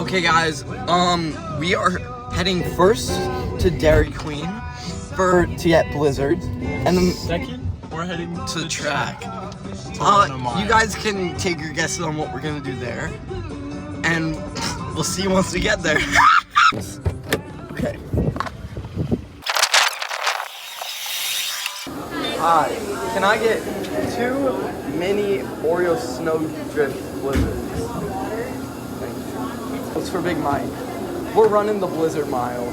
Okay, guys. We are heading first to Dairy Queen to get blizzards, and then Second, we're heading to the track. You You guys can take your guesses on what we're gonna do there, and we'll see once we get there. Okay. Hi. Can I get 2 mini Oreo snowdrift blizzards? Thank you. It's for Big Mike. We're running the Blizzard Mile.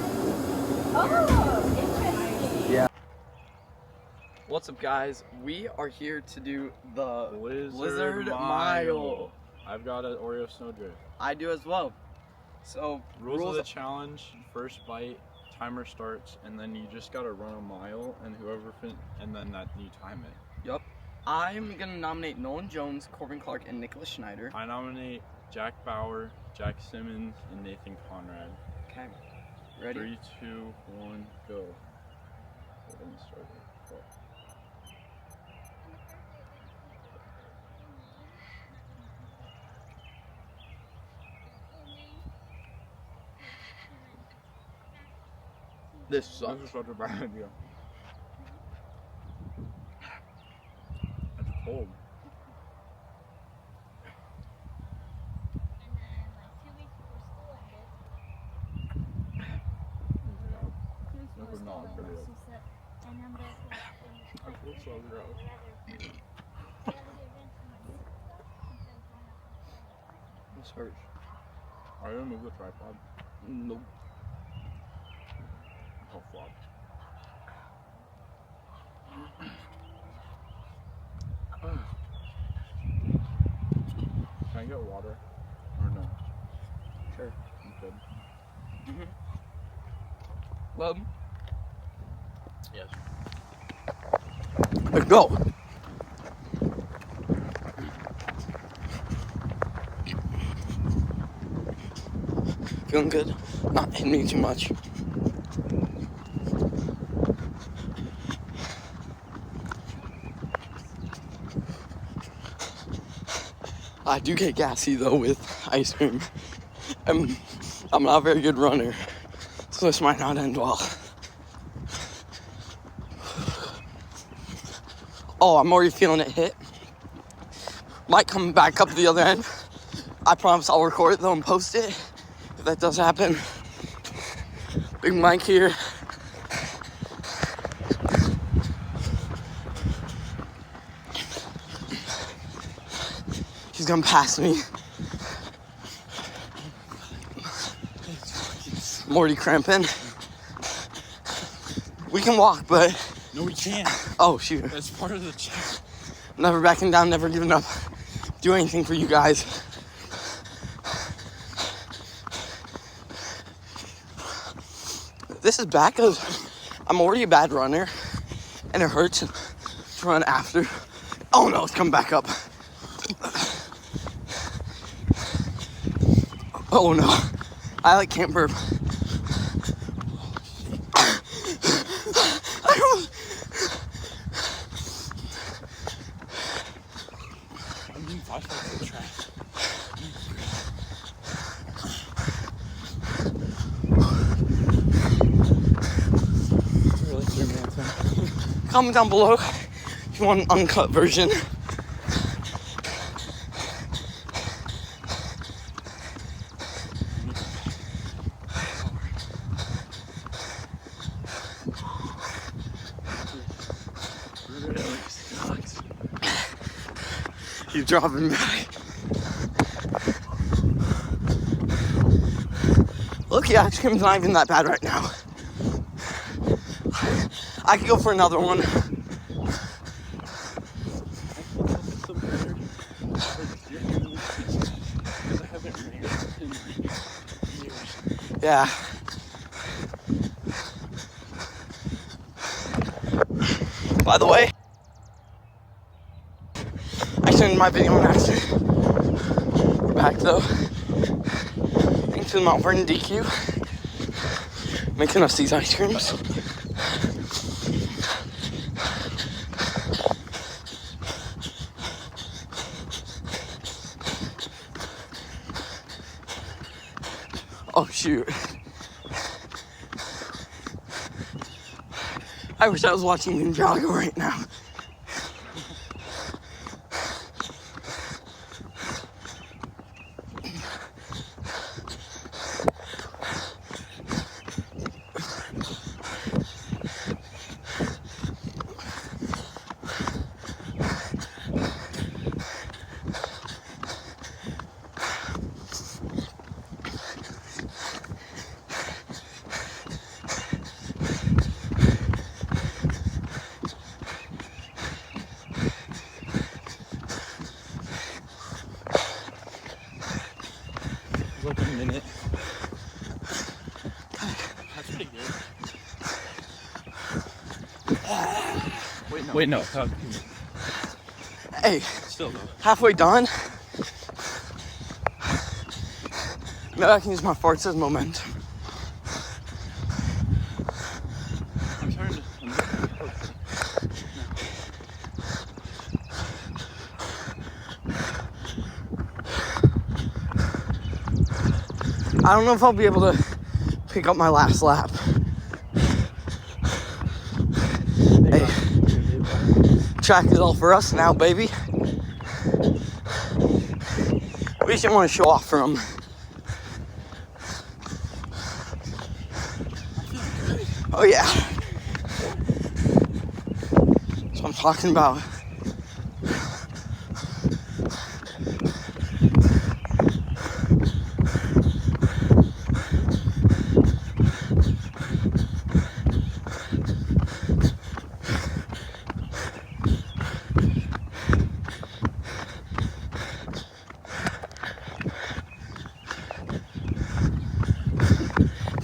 Oh, interesting. Yeah. What's up, guys? We are here to do the Blizzard Mile. I've got an Oreo snowdrift. I do as well. So, Rules of the challenge: first bite, timer starts, and then you just gotta run a mile, and and then you time it. Yup. I'm gonna nominate Nolan Jones, Corbin Clark, and Nicholas Schneider. I nominate Jack Bauer, Jack Simmons, and Nathan Conrad. Okay. Ready? 3, 2, 1, go. Let me start it. Go. This This sucks. is such a bad idea. It's cold. This is not good. I feel so gross. This hurts. Are you gonna move the tripod? Nope. Oh, flop. Can I get water? Or no? Sure. I'm good. Well, Yes. let's go. Feeling good? Not hitting me too much. I do get gassy though with ice cream. I'm not a very good runner, so this might not end well. Oh, I'm already feeling it hit. Might come back up the other end. I promise I'll record it though and post it if that does happen. Big Mike here. He's gonna pass me. I'm already cramping. We can walk, but No, we can't. oh shoot. That's part of the challenge. Never backing down, never giving up. Do anything for you guys. This is bad because I'm already a bad runner and it hurts to run after. Oh no, it's coming back up. Oh no, I can't burp. I'm being flashlights to the track. Really 3 minutes in. Comment down below if you want an uncut version. Really sucks. He's dropping back. Look, yeah, ice cream's not even that bad right now. I could go for another one. Yeah. By the way, I sent my video on accident. We're back though. Thanks to the Mount Vernon DQ. Making us these ice creams. Oh shoot. I wish I was watching Ninjago right now. Like a minute. That's pretty good. Wait, no. Hey, Still though. halfway done. Maybe I can use my farts as momentum. I'm trying to. I don't know if I'll be able to pick up my last lap. Hey, track is all for us now, baby. We just didn't want to show off for them. Oh yeah. That's what I'm talking about.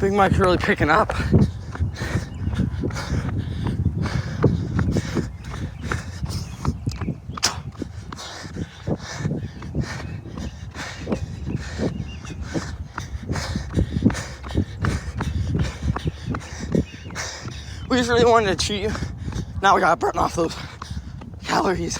Big Mike's really picking up. We just really wanted to cheat. Now we gotta burn off those calories.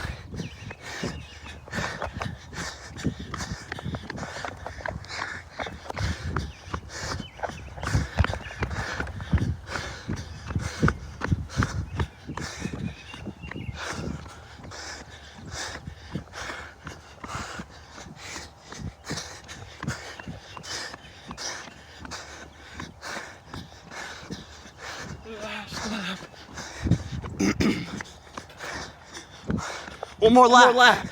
One more lap.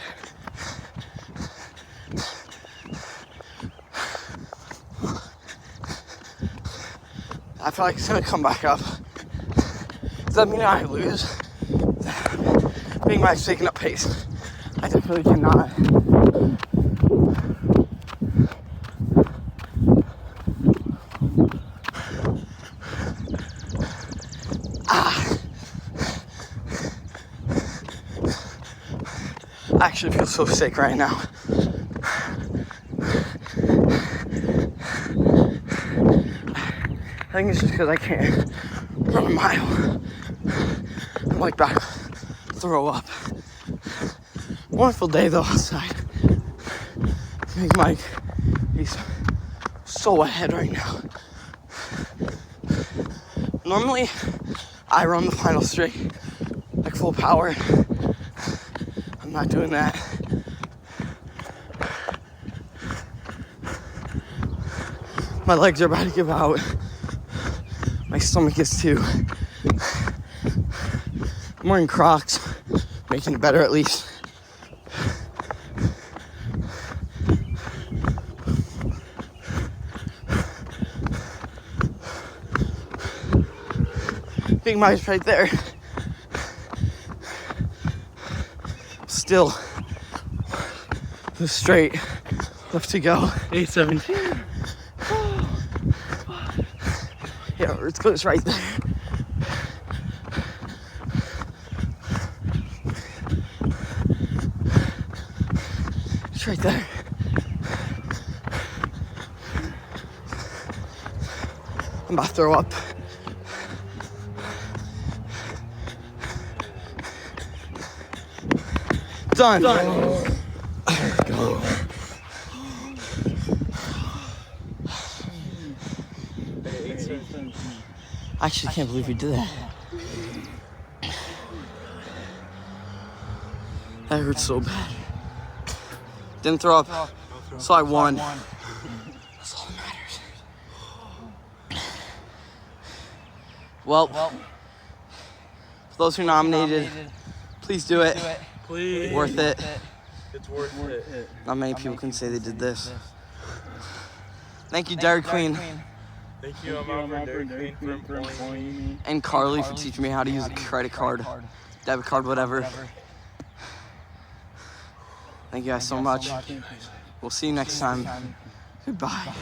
I feel like it's gonna come back up. Does that mean I lose? Big Mike's taking up pace. I definitely cannot. I actually feel so sick right now. I think it's just because I can't run a mile. I'm like back, throw up. Wonderful day though outside. Big Mike, he's so ahead right now. Normally, I run the final straight, like full power. I'm not doing that. My legs are about to give out. My stomach is too. I'm wearing Crocs, making it better at least. Big Mike's right there. Still straight, left to go. 8:17. Yeah, it's close right there. It's right there. I'm about to throw up. Done. Let's go. I actually can't believe we did that. That hurt so bad. Didn't throw up, so I won. That's all that matters. Well, for those who nominated, please do it. Please. Worth it. It's worth it. Not many people can say they did this. Thank you, Dairy Queen. Thank you, I'm over Dairy Queen for employing me. And Carly for teaching me how to use a credit card, debit card, whatever. Thank you guys so much. We'll see you next time. Goodbye.